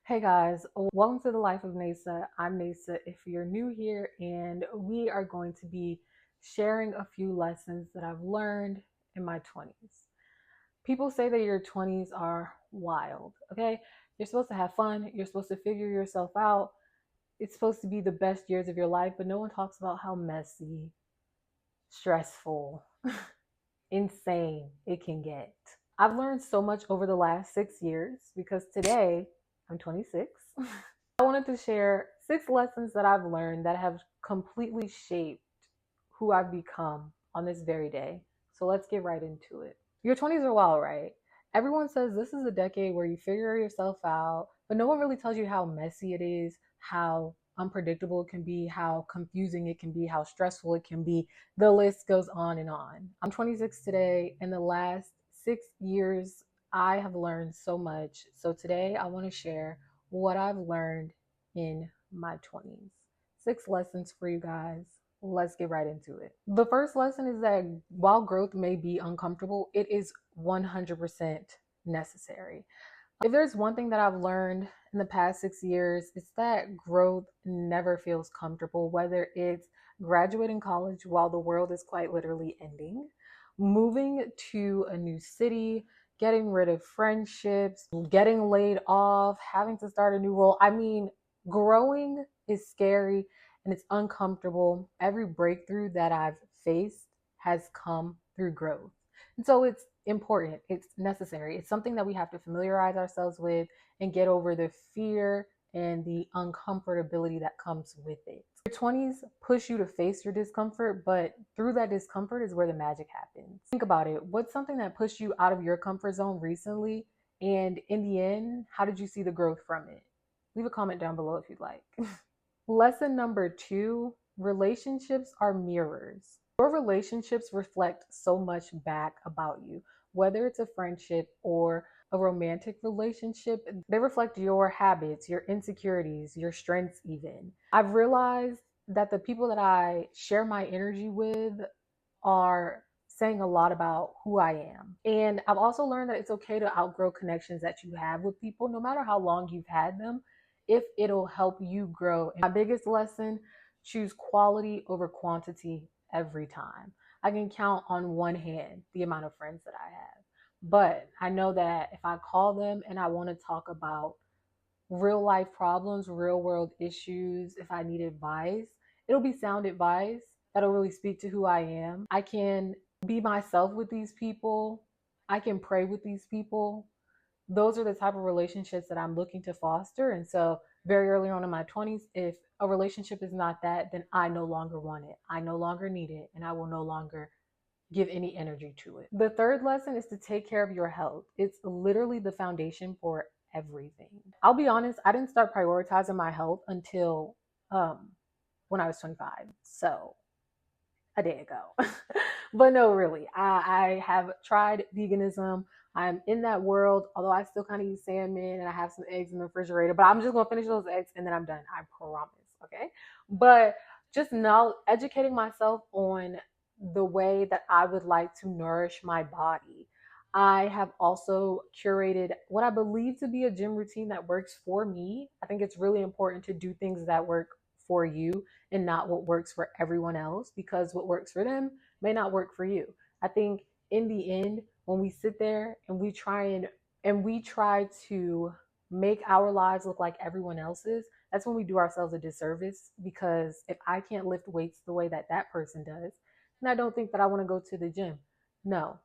Hey guys, welcome to the Life of Nasa. I'm Nasa if you're new here, and we are going to be sharing a few lessons that I've learned in my 20s. People say that your 20s are wild, okay? You're supposed to have fun, you're supposed to figure yourself out. It's supposed to be the best years of your life, but no one talks about how messy, stressful, insane it can get. I've learned so much over the last 6 years because today I'm 26. I wanted to share 6 lessons that I've learned that have completely shaped who I've become on this very day. So let's get right into it. Your 20s are wild, right? Everyone says this is a decade where you figure yourself out, but no one really tells you how messy it is, how unpredictable it can be, how confusing it can be, how stressful it can be. The list goes on and on. I'm 26 today. In the last 6 years, I have learned so much. So today I want to share what I've learned in my 20s. 6 lessons for you guys. Let's get right into it. The first lesson is that while growth may be uncomfortable, it is 100% necessary. If there's one thing that I've learned in the past 6 years, it's that growth never feels comfortable, whether it's graduating college while the world is quite literally ending, moving to a new city, getting rid of friendships, getting laid off, having to start a new role. I mean, growing is scary and it's uncomfortable. Every breakthrough that I've faced has come through growth. And so it's important, it's necessary, it's something that we have to familiarize ourselves with and get over the fear and the uncomfortability that comes with it. Your 20s push you to face your discomfort, but through that discomfort is where the magic happens. Think about it. What's something that pushed you out of your comfort zone recently? And in the end, how did you see the growth from it? Leave a comment down below if you'd like. Lesson number 2, relationships are mirrors. Your relationships reflect so much back about you, whether it's a friendship or a romantic relationship. They reflect your habits, your insecurities, your strengths, even. I've realized that the people that I share my energy with are saying a lot about who I am. And I've also learned that it's okay to outgrow connections that you have with people, no matter how long you've had them, if it'll help you grow. And my biggest lesson, choose quality over quantity every time. I can count on one hand the amount of friends that I have. But I know that if I call them and I want to talk about real life problems, real world issues, if I need advice, it'll be sound advice that'll really speak to who I am. I can be myself with these people. I can pray with these people. Those are the type of relationships that I'm looking to foster. And so, very early on in my 20s, if a relationship is not that, then I no longer want it. I no longer need it. And I will no longer give any energy to it. The third lesson is to take care of your health. It's literally the foundation for everything. I'll be honest, I didn't start prioritizing my health until when I was 25. So a day ago. But no, really, I have tried veganism. I'm in that world, although I still kind of eat salmon and I have some eggs in the refrigerator, but I'm just going to finish those eggs and then I'm done. I promise. Okay. But just now educating myself on the way that I would like to nourish my body. I have also curated what I believe to be a gym routine that works for me. I think it's really important to do things that work for you and not what works for everyone else, because what works for them may not work for you. I think in the end, when we sit there and we try to make our lives look like everyone else's, that's when we do ourselves a disservice, because if I can't lift weights the way that that person does, then I don't think that I want to go to the gym. No.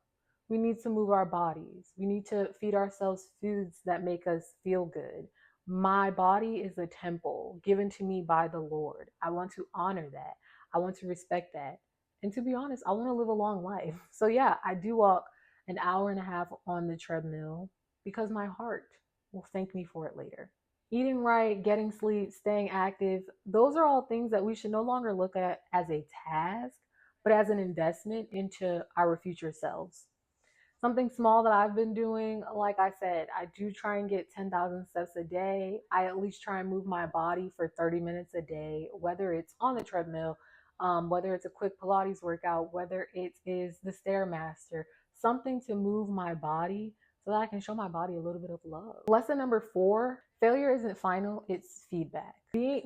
We need to move our bodies. We need to feed ourselves foods that make us feel good. My body is a temple given to me by the Lord. I want to honor that. I want to respect that. And to be honest, I want to live a long life. So yeah, I do walk an hour and a half on the treadmill because my heart will thank me for it later. Eating right, getting sleep, staying active, those are all things that we should no longer look at as a task, but as an investment into our future selves. Something small that I've been doing, like I said, I do try and get 10,000 steps a day. I at least try and move my body for 30 minutes a day, whether it's on the treadmill, whether it's a quick Pilates workout, whether it is the Stairmaster, something to move my body so that I can show my body a little bit of love. Lesson number 4, failure isn't final, it's feedback.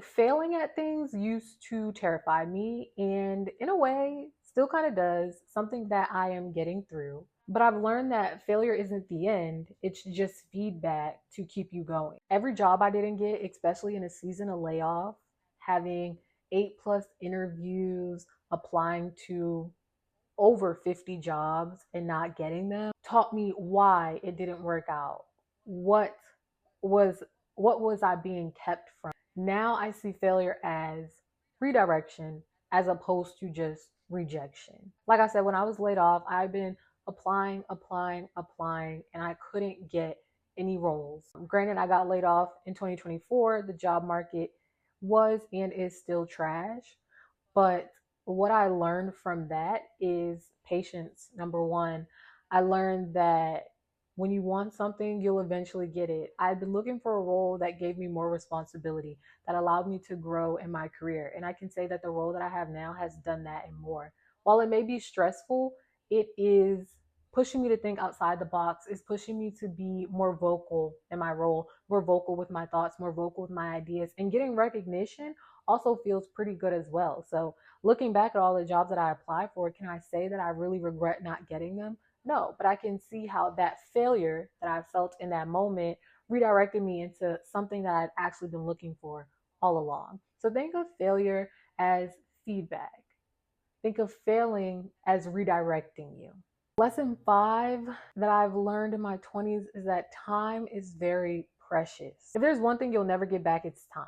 Failing at things used to terrify me, and in a way, still kind of does, something that I am getting through. But I've learned that failure isn't the end, it's just feedback to keep you going. Every job I didn't get, especially in a season of layoff, having 8+ interviews, applying to over 50 jobs and not getting them, taught me why it didn't work out. What was what was I being kept from? Now I see failure as redirection as opposed to just rejection. Like I said, when I was laid off, I've been applying, and I couldn't get any roles. Granted, I got laid off in 2024. The job market was and is still trash. But what I learned from that is patience. Number one, I learned that when you want something, you'll eventually get it. I've been looking for a role that gave me more responsibility, that allowed me to grow in my career. And I can say that the role that I have now has done that and more. While it may be stressful, it is pushing me to think outside the box, is pushing me to be more vocal in my role, more vocal with my thoughts, more vocal with my ideas, and getting recognition also feels pretty good as well. So looking back at all the jobs that I applied for, can I say that I really regret not getting them? No, but I can see how that failure that I felt in that moment redirected me into something that I'd actually been looking for all along. So think of failure as feedback. Think of failing as redirecting you. Lesson 5 that I've learned in my 20s is that time is very precious. If there's one thing you'll never get back, it's time.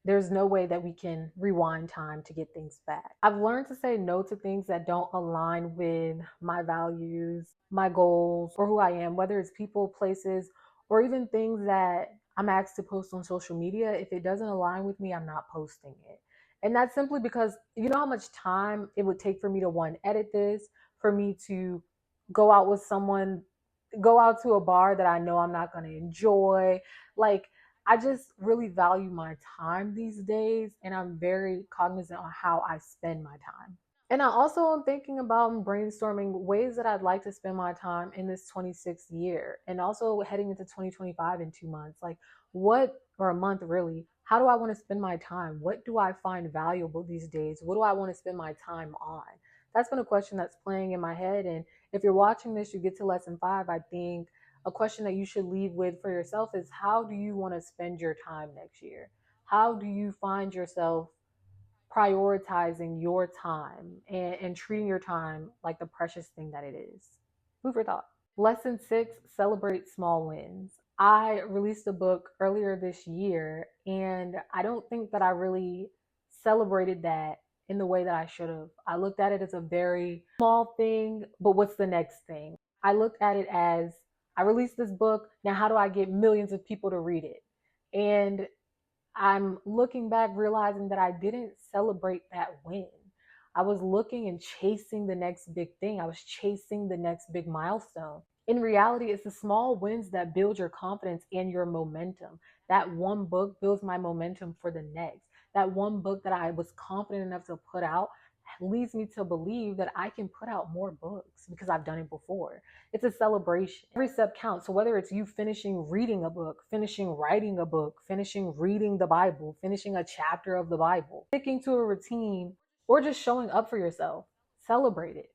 There's no way that we can rewind time to get things back. I've learned to say no to things that don't align with my values, my goals, or who I am, whether it's people, places, or even things that I'm asked to post on social media. If it doesn't align with me, I'm not posting it. And that's simply because you know how much time it would take for me to edit this, for me to go out with someone, go out to a bar that I know I'm not going to enjoy. Like, I just really value my time these days, and I'm very cognizant on how I spend my time. And I also am thinking about and brainstorming ways that I'd like to spend my time in this 26th year, and also heading into 2025 in 2 months. Like, what, or a month really, how do I want to spend my time? What do I find valuable these days? What do I want to spend my time on? That's been a question that's playing in my head. And if you're watching this, you get to lesson 5, I think a question that you should leave with for yourself is, how do you want to spend your time next year? How do you find yourself prioritizing your time and treating your time like the precious thing that it is? Food for thought. Lesson 6, celebrate small wins. I released a book earlier this year, and I don't think that I really celebrated that in the way that I should have. I looked at it as a very small thing, but what's the next thing? I looked at it as, I released this book, now how do I get millions of people to read it? And I'm looking back realizing that I didn't celebrate that win. I was looking and chasing the next big thing. I was chasing the next big milestone. In reality, it's the small wins that build your confidence and your momentum. That one book builds my momentum for the next. That one book that I was confident enough to put out leads me to believe that I can put out more books because I've done it before. It's a celebration. Every step counts. So whether it's you finishing reading a book, finishing writing a book, finishing reading the Bible, finishing a chapter of the Bible, sticking to a routine, or just showing up for yourself, celebrate it.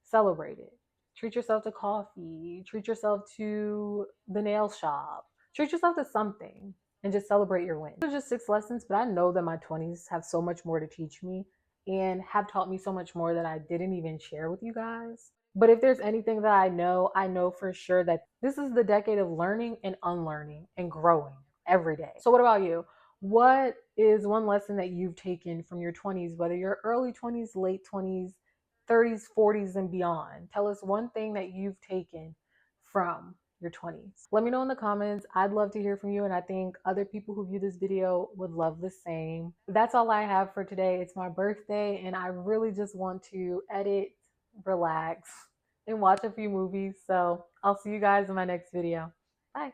Celebrate it. Treat yourself to coffee, treat yourself to the nail shop, treat yourself to something, and just celebrate your win. Those are just 6 lessons, but I know that my 20s have so much more to teach me and have taught me so much more that I didn't even share with you guys. But if there's anything that I know for sure that this is the decade of learning and unlearning and growing every day. So what about you? What is one lesson that you've taken from your 20s, whether you're early 20s, late 20s, 30s, 40s, and beyond? Tell us one thing that you've taken from your 20s. Let me know in the comments. I'd love to hear from you, and I think other people who view this video would love the same. That's all I have for today. It's my birthday, and I really just want to edit, relax, and watch a few movies. So I'll see you guys in my next video. Bye.